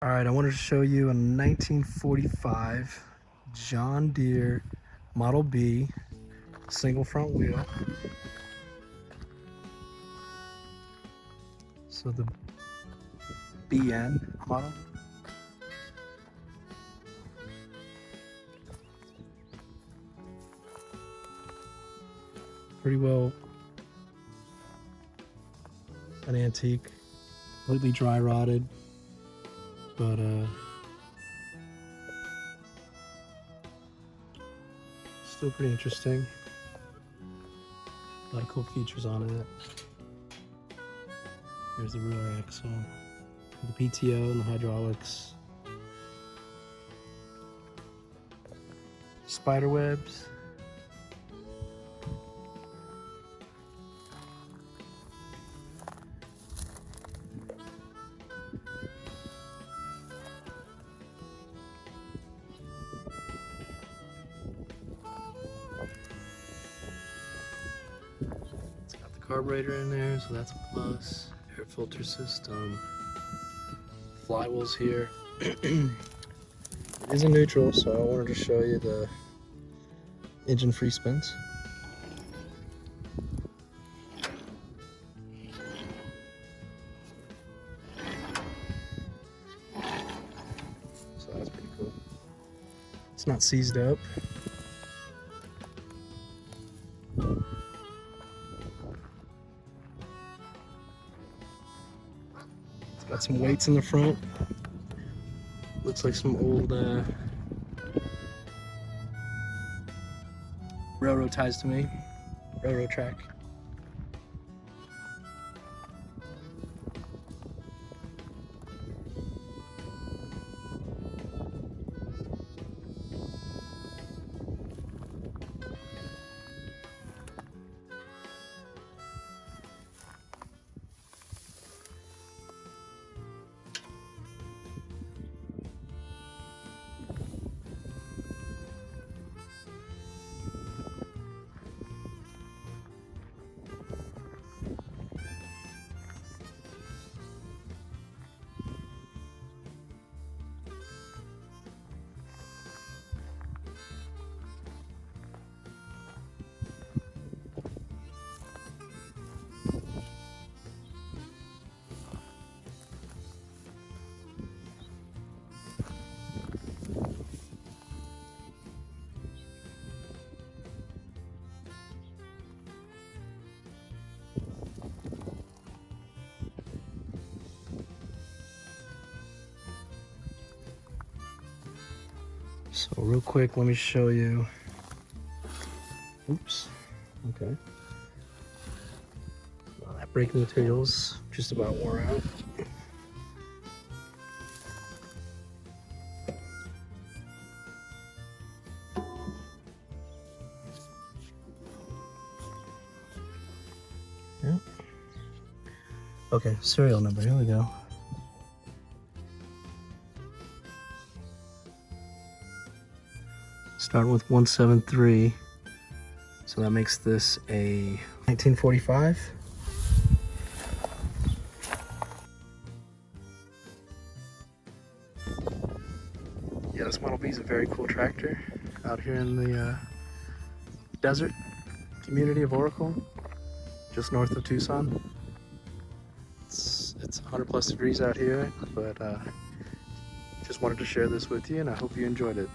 All right, I wanted to show you a 1945 John Deere Model B single front wheel. So the BN model. Pretty well an antique, completely dry rotted, but still pretty interesting. A lot of cool features on it. There's the rear axle, the PTO and the hydraulics, spider webs. It's got the carburetor in there, so that's a plus. Air filter system. Flywheels here. It is a neutral, so I wanted to show you the engine free spins. So that's pretty cool. It's not seized up. It's got some weights in the front. Looks like some old railroad ties to me. Railroad track. So real quick, let me show you. Oops. Okay. Well, that braking material's just about wore out. Yeah. Okay, serial number. Here we go. Starting with 173, so that makes this a 1945. Yeah, this Model B is a very cool tractor out here in the desert community of Oracle, just north of Tucson. It's 100 plus degrees out here, but just wanted to share this with you, and I hope you enjoyed it.